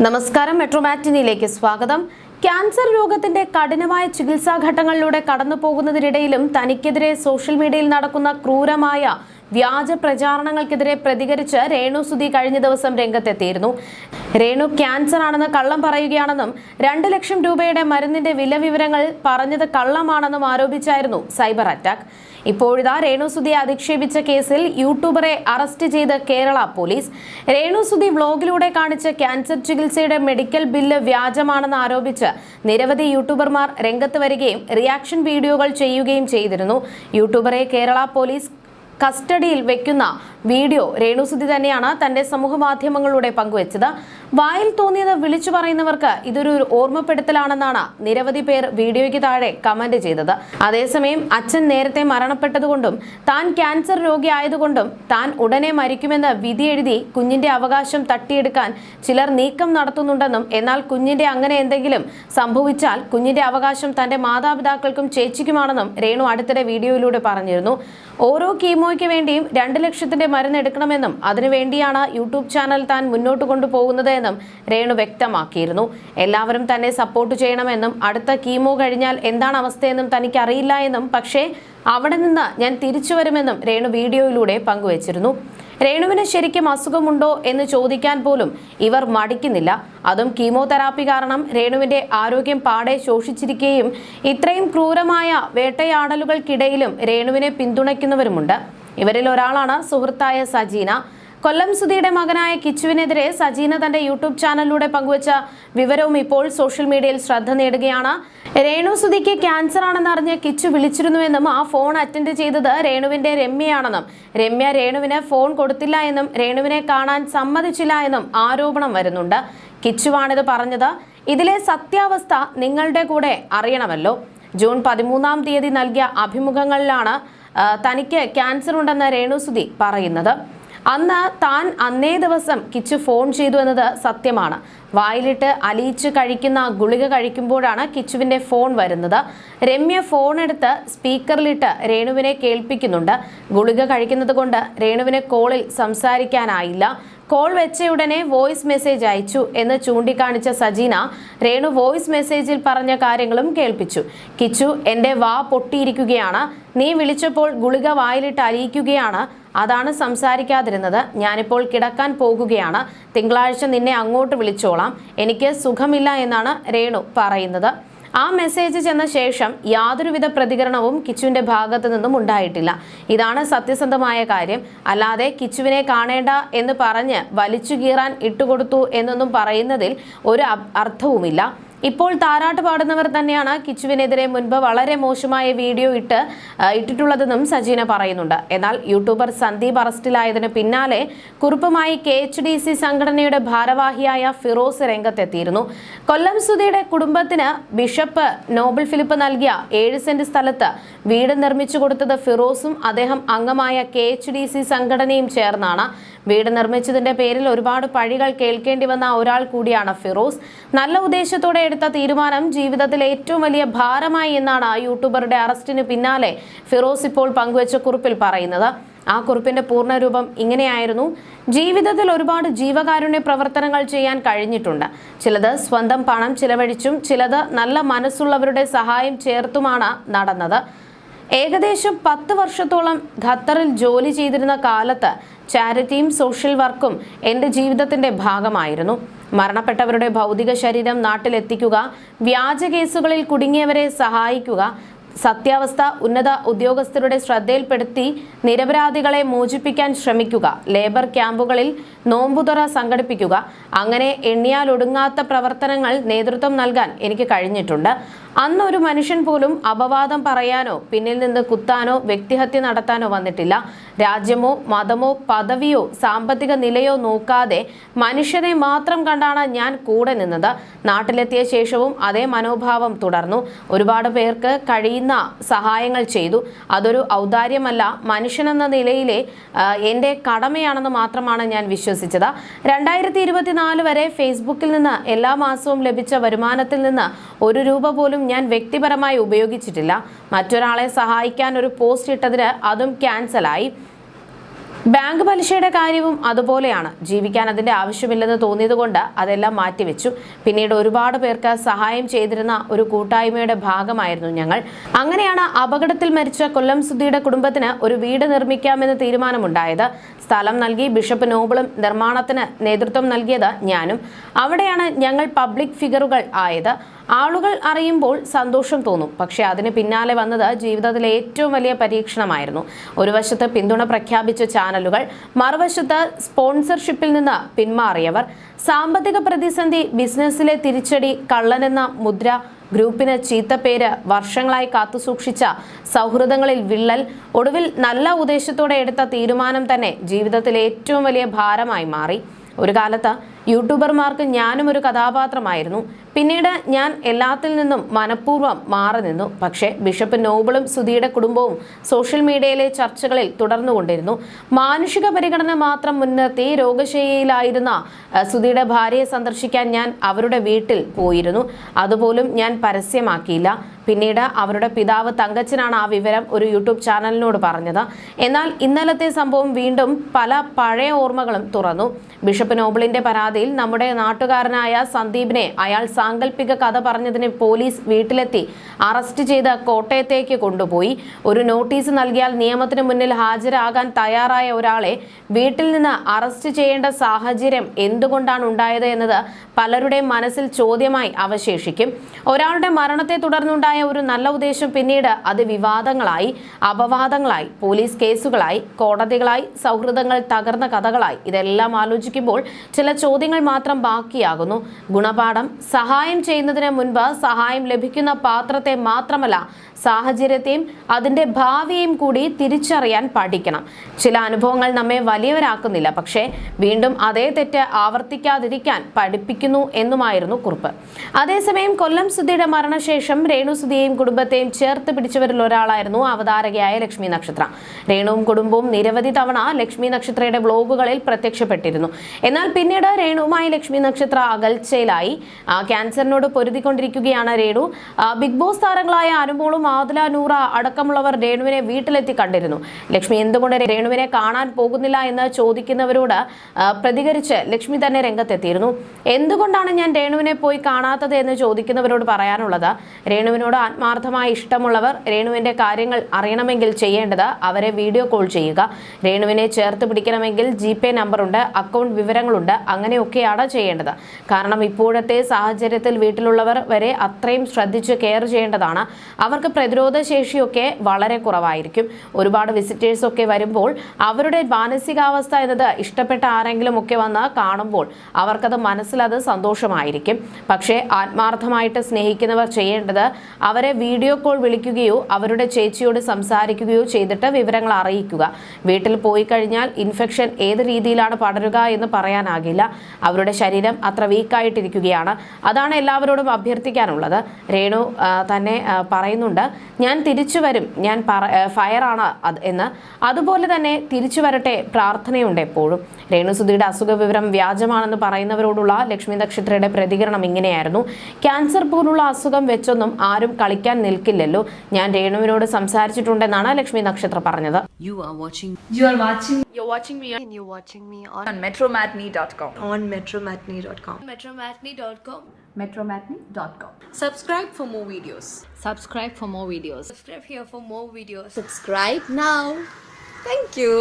നമസ്കാരം, മെട്രോ മാറ്റിനിയിലേക്ക് സ്വാഗതം. ക്യാൻസർ രോഗത്തിന്റെ കഠിനമായ ചികിത്സാ ഘട്ടങ്ങളിലൂടെ കടന്നു പോകുന്നതിനിടയിലും തനിക്കെതിരെ സോഷ്യൽ മീഡിയയിൽ നടക്കുന്ന ക്രൂരമായ വ്യാജ പ്രചാരണങ്ങൾക്കെതിരെ പ്രതികരിച്ച് രേണു സുധി കഴിഞ്ഞ ദിവസം രംഗത്തെത്തിയിരുന്നു. രേണു ക്യാൻസർ ആണെന്ന് കള്ളം പറയുകയാണെന്നും 2 ലക്ഷം രൂപയുടെ മരുന്നിന്റെ വില വിവരങ്ങൾ പറഞ്ഞത് കള്ളമാണെന്നും ആരോപിച്ചായിരുന്നു സൈബർ അറ്റാക്ക്. ഇപ്പോഴിതാ രേണു സുധിയെ അധിക്ഷേപിച്ച കേസിൽ യൂട്യൂബറെ അറസ്റ്റ് ചെയ്ത് കേരള പോലീസ്. രേണു സുധി വ്ലോഗിലൂടെ കാണിച്ച ക്യാൻസർ ചികിത്സയുടെ മെഡിക്കൽ ബില്ല് വ്യാജമാണെന്ന് ആരോപിച്ച് നിരവധി യൂട്യൂബർമാർ രംഗത്ത് വരികയും റിയാക്ഷൻ വീഡിയോകൾ ചെയ്യുകയും ചെയ്തിരുന്നു. യൂട്യൂബറെ കേരള പോലീസ് കസ്റ്റഡിയിൽ വെക്കുന്ന വീഡിയോ രേണു സുധി തന്നെയാണ് തന്റെ സമൂഹ മാധ്യമങ്ങളിലൂടെ പങ്കുവച്ചത്. വായിൽ തോന്നിയത് വിളിച്ചു പറയുന്നവർക്ക് ഇതൊരു ഓർമ്മപ്പെടുത്തലാണെന്നാണ് നിരവധി പേർ വീഡിയോയ്ക്ക് താഴെ കമന്റ് ചെയ്തത്. അതേസമയം അച്ഛൻ നേരത്തെ മരണപ്പെട്ടതുകൊണ്ടും താൻ ക്യാൻസർ രോഗിയായതുകൊണ്ടും താൻ ഉടനെ മരിക്കുമെന്ന് വിധി എഴുതി കുഞ്ഞിന്റെ അവകാശം തട്ടിയെടുക്കാൻ ചിലർ നീക്കം നടത്തുന്നുണ്ടെന്നും എന്നാൽ കുഞ്ഞിന്റെ അങ്ങനെ എന്തെങ്കിലും സംഭവിച്ചാൽ കുഞ്ഞിന്റെ അവകാശം തന്റെ മാതാപിതാക്കൾക്കും ചേച്ചിക്കുമാണെന്നും രേണു അടുത്തിടെ വീഡിയോയിലൂടെ പറഞ്ഞിരുന്നു. ഓരോ കീമോയ്ക്ക് വേണ്ടിയും 2 ലക്ഷത്തിന്റെ മരുന്ന് എടുക്കണമെന്നും അതിനുവേണ്ടിയാണ് യൂട്യൂബ് ചാനൽ താൻ മുന്നോട്ട് കൊണ്ടുപോകുന്നത് എന്നും രേണു വ്യക്തമാക്കിയിരുന്നു. എല്ലാവരും തന്നെ സപ്പോർട്ട് ചെയ്യണമെന്നും അടുത്ത കീമോ കഴിഞ്ഞാൽ എന്താണ് അവസ്ഥയെന്നും തനിക്ക് അറിയില്ല എന്നും പക്ഷേ അവിടെ നിന്ന് ഞാൻ തിരിച്ചു വരുമെന്നും രേണു വീഡിയോയിലൂടെ പങ്കുവച്ചിരുന്നു. രേണുവിന് ശരിക്കും അസുഖമുണ്ടോ എന്ന് ചോദിക്കാൻ പോലും ഇവർ മടിക്കുന്നില്ല. അതും കീമോതെറാപ്പി കാരണം രേണുവിന്റെ ആരോഗ്യം പാടെ ശോഷിച്ചിരിക്കുകയും ഇത്രയും ക്രൂരമായ വേട്ടയാടലുകൾക്കിടയിലും രേണുവിനെ പിന്തുണയ്ക്കുന്നവരുമുണ്ട്. ഇവരിൽ ഒരാളാണ് സുഹൃത്തായ സജീന. കൊല്ലം സുധിയുടെ മകനായ കിച്ചുവിനെതിരെ സജീന തന്റെ യൂട്യൂബ് ചാനലിലൂടെ പങ്കുവച്ച വിവരവും ഇപ്പോൾ സോഷ്യൽ മീഡിയയിൽ ശ്രദ്ധ നേടുകയാണ്. രേണു സുധിക്ക് ക്യാൻസർ ആണെന്ന് അറിഞ്ഞ് കിച്ചു വിളിച്ചിരുന്നുവെന്നും ആ ഫോൺ അറ്റൻഡ് ചെയ്തത് രേണുവിന്റെ രമ്യയാണെന്നും രമ്യ രേണുവിന് ഫോൺ കൊടുത്തില്ല എന്നും രേണുവിനെ കാണാൻ സമ്മതിച്ചില്ല എന്നും ആരോപണം വരുന്നുണ്ട്. കിച്ചുവാണിത് പറഞ്ഞത്. ഇതിലെ സത്യാവസ്ഥ നിങ്ങളുടെ കൂടെ അറിയണമല്ലോ. ജൂൺ 13-ാം തീയതി നൽകിയ അഭിമുഖങ്ങളിലാണ് തനിക്ക് ക്യാൻസർ ഉണ്ടെന്ന് രേണു സുധി പറയുന്നത്. അന്ന് താൻ അന്നേ ദിവസം കിച്ചു ഫോൺ ചെയ്തു എന്നത് സത്യമാണ്. വായിലിട്ട് അലിയിച്ച് കഴിക്കുന്ന ഗുളിക കഴിക്കുമ്പോഴാണ് കിച്ചുവിന്റെ ഫോൺ വരുന്നത്. രമ്യ ഫോൺ എടുത്ത് സ്പീക്കറിലിട്ട് രേണുവിനെ കേൾപ്പിക്കുന്നുണ്ട്. ഗുളിക കഴിക്കുന്നത് കൊണ്ട് രേണുവിനെ കോളിൽ സംസാരിക്കാനായില്ല. കോൾ വെച്ചയുടനെ വോയിസ് മെസ്സേജ് അയച്ചു എന്ന് ചൂണ്ടിക്കാണിച്ച സജീന രേണു വോയിസ് മെസ്സേജിൽ പറഞ്ഞ കാര്യങ്ങളും കേൾപ്പിച്ചു. കിച്ചു, എന്റെ വാ പൊട്ടിയിരിക്കുകയാണ്. നീ വിളിച്ചപ്പോൾ ഗുളിക വായിലിട്ട് അലിയിക്കുകയാണ്. അതാണ് സംസാരിക്കാതിരുന്നത്. ഞാനിപ്പോൾ കിടക്കാൻ പോകുകയാണ്. തിങ്കളാഴ്ച നിന്നെ അങ്ങോട്ട് വിളിച്ചോളാം. എനിക്ക് സുഖമില്ല എന്നാണ് രേണു പറയുന്നത്. ആ മെസ്സേജ് ചെന്ന ശേഷം യാതൊരുവിധ പ്രതികരണവും കിച്ചുവിന്റെ ഭാഗത്തു നിന്നും ഉണ്ടായിട്ടില്ല. ഇതാണ് സത്യസന്ധമായ കാര്യം. അല്ലാതെ കിച്ചുവിനെ കാണേണ്ട എന്ന് പറഞ്ഞ് വലിച്ചു കീറാൻ ഇട്ടുകൊടുത്തു എന്നൊന്നും പറയുന്നതിൽ ഒരു അർത്ഥവുമില്ല. ഇപ്പോൾ താരാട്ട് പാടുന്നവർ തന്നെയാണ് കിച്ചുവിനെതിരെ മുൻപ് വളരെ മോശമായ വീഡിയോ ഇട്ടിട്ടുള്ളതെന്നും സജീന പറയുന്നുണ്ട്. എന്നാൽ യൂട്യൂബർ സന്ദീപ് അറസ്റ്റിലായതിന് പിന്നാലെ കുറിപ്പുമായി KHDC സംഘടനയുടെ ഭാരവാഹിയായ ഫിറോസ് രംഗത്തെത്തിയിരുന്നു. കൊല്ലം സുധിയുടെ കുടുംബത്തിന് ബിഷപ്പ് നോബൽ ഫിലിപ്പ് നൽകിയ 7 സെന്റ് സ്ഥലത്ത് വീട് നിർമ്മിച്ചു കൊടുത്തത് ഫിറോസും അദ്ദേഹം അംഗമായ KHDC സംഘടനയും ചേർന്നാണ്. വീട് നിർമ്മിച്ചതിന്റെ പേരിൽ ഒരുപാട് പഴികൾ കേൾക്കേണ്ടി വന്ന ഒരാൾ കൂടിയാണ് ഫിറോസ്. നല്ല ഉദ്ദേശത്തോടെ എടുത്ത തീരുമാനം ജീവിതത്തിലെ ഏറ്റവും വലിയ ഭാരമായി എന്നാണ് യൂട്യൂബറുടെ അറസ്റ്റിന് പിന്നാലെ ഫിറോസ് ഇപ്പോൾ പങ്കുവച്ച കുറിപ്പിൽ പറയുന്നത്. ആ കുറിപ്പിന്റെ പൂർണ്ണരൂപം ഇങ്ങനെയായിരുന്നു. ജീവിതത്തിൽ ഒരുപാട് ജീവകാരുണ്യ പ്രവർത്തനങ്ങൾ ചെയ്യാൻ കഴിഞ്ഞിട്ടുണ്ട്. ചിലത് സ്വന്തം പണം ചിലവഴിച്ചും ചിലത് നല്ല മനസ്സുള്ളവരുടെ സഹായം ചേർത്തുമാണ് നടന്നത്. ഏകദേശം 10 വർഷത്തോളം ഖത്തറിൽ ജോലി ചെയ്തിരുന്ന കാലത്ത് ചാരിറ്റിയും സോഷ്യൽ വർക്കും എൻ്റെ ജീവിതത്തിൻ്റെ ഭാഗമായിരുന്നു. മരണപ്പെട്ടവരുടെ ഭൗതിക ശരീരം നാട്ടിലെത്തിക്കുക, വ്യാജ കേസുകളിൽ കുടുങ്ങിയവരെ സഹായിക്കുക, സത്യാവസ്ഥ ഉന്നത ഉദ്യോഗസ്ഥരുടെ ശ്രദ്ധയിൽപ്പെടുത്തി നിരപരാധികളെ മോചിപ്പിക്കാൻ ശ്രമിക്കുക, ലേബർ ക്യാമ്പുകളിൽ നോമ്പുതുറ സംഘടിപ്പിക്കുക, അങ്ങനെ എണ്ണിയാലൊടുങ്ങാത്ത പ്രവർത്തനങ്ങൾ നേതൃത്വം നൽകാൻ എനിക്ക് കഴിഞ്ഞിട്ടുണ്ട്. അന്ന് ഒരു മനുഷ്യൻ പോലും അപവാദം പറയാനോ പിന്നിൽ നിന്ന് കുത്താനോ വ്യക്തിഹത്യ നടത്താനോ വന്നിട്ടില്ല. രാജ്യമോ മതമോ പദവിയോ സാമ്പത്തിക നിലയോ നോക്കാതെ മനുഷ്യനെ മാത്രം കണ്ടാണ് ഞാൻ കൂടെ നിന്നത്. നാട്ടിലെത്തിയ ശേഷവും അതേ മനോഭാവം തുടർന്നു. ഒരുപാട് പേർക്ക് കഴിയുന്ന സഹായങ്ങൾ ചെയ്തു. അതൊരു ഔദാര്യമല്ല, മനുഷ്യനെന്ന നിലയിലെ എൻ്റെ കടമയാണെന്ന് മാത്രമാണ് ഞാൻ വിശ്വസിച്ചത്. 2024 വരെ ഫേസ്ബുക്കിൽ നിന്ന് എല്ലാ മാസവും ലഭിച്ച വരുമാനത്തിൽ നിന്ന് 1 രൂപ പോലും ഞാൻ വ്യക്തിപരമായി ഉപയോഗിച്ചിട്ടില്ല. മറ്റൊരാളെ സഹായിക്കാൻ ഒരു പോസ്റ്റ് ഇട്ടതിന് അതും ക്യാൻസലായി. ബാങ്ക് പലിശയുടെ കാര്യവും അതുപോലെയാണ്. ജീവിക്കാൻ അതിന്റെ ആവശ്യമില്ലെന്ന് തോന്നിയതുകൊണ്ട് അതെല്ലാം മാറ്റിവെച്ചു. പിന്നീട് ഒരുപാട് പേർക്ക് സഹായം ചെയ്തിരുന്ന ഒരു കൂട്ടായ്മയുടെ ഭാഗമായിരുന്നു ഞങ്ങൾ. അങ്ങനെയാണ് അപകടത്തിൽ മരിച്ച കൊല്ലം സുധിയുടെ കുടുംബത്തിന് ഒരു വീട് നിർമ്മിക്കാമെന്ന് തീരുമാനമുണ്ടായത്. സ്ഥലം നൽകി ബിഷപ്പ് നോബിളും നിർമ്മാണത്തിന് നേതൃത്വം നൽകിയത് ഞാനും. അവിടെയാണ് ഞങ്ങൾ പബ്ലിക് ഫിഗറുകൾ ആയത്. ആളുകൾ അറിയുമ്പോൾ സന്തോഷം തോന്നും. പക്ഷെ അതിന് പിന്നാലെ വന്നത് ജീവിതത്തിലെ ഏറ്റവും വലിയ പരീക്ഷണമായിരുന്നു. ഒരു വശത്ത് പിന്തുണ പ്രഖ്യാപിച്ച ചാനലുകൾ, മറുവശത്ത് സ്പോൺസർഷിപ്പിൽ നിന്ന് പിന്മാറിയവർ, സാമ്പത്തിക പ്രതിസന്ധി, ബിസിനസ്സിലെ തിരിച്ചടി, കള്ളനെന്ന മുദ്ര, ഗ്രൂപ്പിന് ചീത്തപ്പേര്, വർഷങ്ങളായി കാത്തുസൂക്ഷിച്ച സൗഹൃദങ്ങളിൽ വിള്ളൽ, ഒടുവിൽ നല്ല ഉദ്ദേശത്തോടെ എടുത്ത തീരുമാനം തന്നെ ജീവിതത്തിലെ ഏറ്റവും വലിയ ഭാരമായി മാറി. ഒരു കാലത്ത് യൂട്യൂബർമാർക്ക് ഞാനും ഒരു കഥാപാത്രമായിരുന്നു. പിന്നീട് ഞാൻ എല്ലാത്തിൽ നിന്നും മനഃപൂർവ്വം മാറി നിന്നു. പക്ഷേ ബിഷപ്പ് നോബിളും സുധിയുടെ കുടുംബവും സോഷ്യൽ മീഡിയയിലെ ചർച്ചകളിൽ തുടർന്നുകൊണ്ടിരുന്നു. മാനുഷിക പരിഗണന മാത്രം മുൻനിർത്തി രോഗശയ്യയിലായിരുന്ന സുധിയുടെ ഭാര്യയെ സന്ദർശിക്കാൻ ഞാൻ അവരുടെ വീട്ടിൽ പോയിരുന്നു. അതുപോലും ഞാൻ പരസ്യമാക്കിയില്ല. പിന്നീട് അവരുടെ പിതാവ് തങ്കച്ചനാണ് ആ വിവരം ഒരു യൂട്യൂബ് ചാനലിനോട് പറഞ്ഞത്. എന്നാൽ ഇന്നലത്തെ സംഭവം വീണ്ടും പല പഴയ ഓർമ്മകളും തുറന്നു. ബിഷപ്പ് നോബിളിന്റെ പരാതിയിൽ നമ്മുടെ നാട്ടുകാരനായ സന്ദീപിനെ അയാൾ സാങ്കല്പിക കഥ പറഞ്ഞതിന് പോലീസ് വീട്ടിലെത്തി അറസ്റ്റ് ചെയ്ത് കോട്ടയത്തേക്ക് കൊണ്ടുപോയി. ഒരു നോട്ടീസ് നൽകിയാൽ നിയമത്തിന് മുന്നിൽ ഹാജരാകാൻ തയ്യാറായ ഒരാളെ വീട്ടിൽ നിന്ന് അറസ്റ്റ് ചെയ്യേണ്ട സാഹചര്യം എന്തുകൊണ്ടാണ് ഉണ്ടായത് എന്നത് പലരുടെയും മനസ്സിൽ ചോദ്യമായി അവശേഷിക്കും. ഒരാളുടെ മരണത്തെ തുടർന്നുണ്ടായ ഒരു നല്ല ഉദ്ദേശം പിന്നീട് അത് വിവാദങ്ങളായി, അപവാദങ്ങളായി, പോലീസ് കേസുകളായി, കോടതികളായി, സൗഹൃദങ്ങൾ തകർന്ന കഥകളായി. ഇതെല്ലാം ആലോചിക്കുമ്പോൾ ചില ചോദ്യങ്ങൾ മാത്രം ബാക്കിയാകുന്നു. ഗുണപാഠം: സഹായം ചെയ്യുന്നതിന് മുൻപ് സഹായം ലഭിക്കുന്ന പാത്രത്തെ മാത്രമല്ല സാഹചര്യത്തെയും അതിൻ്റെ ഭാവിയെയും കൂടി തിരിച്ചറിയാൻ പഠിക്കണം. ചില അനുഭവങ്ങൾ നമ്മെ വലിയവരാക്കുന്നില്ല, പക്ഷേ വീണ്ടും അതേ തെറ്റ് ആവർത്തിക്കാതിരിക്കാൻ പഠിപ്പിക്കുന്നു എന്നുമായിരുന്നു കുറിപ്പ്. അതേസമയം കൊല്ലം സുധിയുടെ മരണശേഷം രേണു സുധിയെയും കുടുംബത്തെയും ചേർത്ത് പിടിച്ചവരിൽ ഒരാളായിരുന്നു അവതാരകയായ ലക്ഷ്മി നക്ഷത്ര. രേണുവും കുടുംബവും നിരവധി തവണ ലക്ഷ്മി നക്ഷത്രയുടെ വ്ലോഗുകളിൽ പ്രത്യക്ഷപ്പെട്ടിരുന്നു. എന്നാൽ പിന്നീട് രേണുവുമായി ലക്ഷ്മി നക്ഷത്ര അകൽച്ചയിലായി. ക്യാൻസറിനോട് പൊരുതിക്കൊണ്ടിരിക്കുകയാണ് രേണു. ബിഗ് ബോസ് താരങ്ങളായ അനുമോളും ആദില, നൂറ അടക്കമുള്ളവർ രേണുവിനെ വീട്ടിലെത്തി കണ്ടിരുന്നു. ലക്ഷ്മി എന്തുകൊണ്ട് രേണുവിനെ കാണാൻ പോകുന്നില്ല എന്ന് ചോദിക്കുന്നവരോട് പ്രതികരിച്ച് ലക്ഷ്മി തന്നെ രംഗത്തെത്തിയിരുന്നു. എന്തുകൊണ്ടാണ് ഞാൻ രേണുവിനെ പോയി കാണാത്തത് എന്ന് ചോദിക്കുന്നവരോട് പറയാനുള്ളത്, രേണുവിനോട് ആത്മാർത്ഥമായി ഇഷ്ടമുള്ളവർ രേണുവിന്റെ കാര്യങ്ങൾ അറിയണമെങ്കിൽ ചെയ്യേണ്ടത് അവരെ വീഡിയോ കോൾ ചെയ്യുക. രേണുവിനെ ചേർത്ത് പിടിക്കണമെങ്കിൽ GPay നമ്പറുണ്ട്, അക്കൗണ്ട് വിവരങ്ങളുണ്ട്, അങ്ങനെയൊക്കെയാണ് ചെയ്യേണ്ടത്. കാരണം ഇപ്പോഴത്തെ സാഹചര്യത്തിൽ വീട്ടിലുള്ളവർ വരെ അത്രയും ശ്രദ്ധിച്ച് കെയർ ചെയ്യേണ്ടതാണ്. അവർക്ക് പ്രതിരോധ ശേഷിയൊക്കെ വളരെ കുറവായിരിക്കും. ഒരുപാട് വിസിറ്റേഴ്സ് ഒക്കെ വരുമ്പോൾ അവരുടെ മാനസികാവസ്ഥ എന്നത് ഇഷ്ടപ്പെട്ട ആരെങ്കിലും ഒക്കെ വന്ന് കാണുമ്പോൾ അവർക്കത് മനസ്സിലത് സന്തോഷമായിരിക്കും. പക്ഷേ ആത്മാർത്ഥമായിട്ട് സ്നേഹിക്കുന്നവർ ചെയ്യേണ്ടത് അവരെ വീഡിയോ കോൾ വിളിക്കുകയോ അവരുടെ ചേച്ചിയോട് സംസാരിക്കുകയോ ചെയ്തിട്ട് വിവരങ്ങൾ അറിയിക്കുക. വീട്ടിൽ പോയി കഴിഞ്ഞാൽ ഇൻഫെക്ഷൻ ഏത് രീതിയിലാണ് പടരുക എന്ന് പറയാനാകില്ല. അവരുടെ ശരീരം അത്ര വീക്കായിട്ടിരിക്കുകയാണ്. അതാണ് എല്ലാവരോടും അഭ്യർത്ഥിക്കാനുള്ളത്. രേണു തന്നെ പറയുന്നുണ്ട്, ഞാൻ തിരിച്ചു വരും, ഞാൻ ഫയറാണ് എന്ന്. അതുപോലെ തന്നെ തിരിച്ചു വരട്ടെ പ്രാർത്ഥനയുണ്ട് എപ്പോഴും. രേണു സുധിയുടെ അസുഖ വിവരം വ്യാജമാണെന്ന് പറയുന്നവരോടുള്ള ലക്ഷ്മി നക്ഷത്രയുടെ പ്രതികരണം ഇങ്ങനെയായിരുന്നു: ക്യാൻസർ പോലുള്ള അസുഖം വെച്ചൊന്നും ആരും കളിക്കാൻ നിൽക്കില്ലല്ലോ. ഞാൻ രേണുവിനോട് സംസാരിച്ചിട്ടുണ്ടെന്നാണ് ലക്ഷ്മി നക്ഷത്ര പറഞ്ഞത്. You're watching me on metromatney.com. on metromatney.com. metromatney.com. Subscribe for more videos. Subscribe for more videos. Subscribe here for more videos. Subscribe now. Thank you.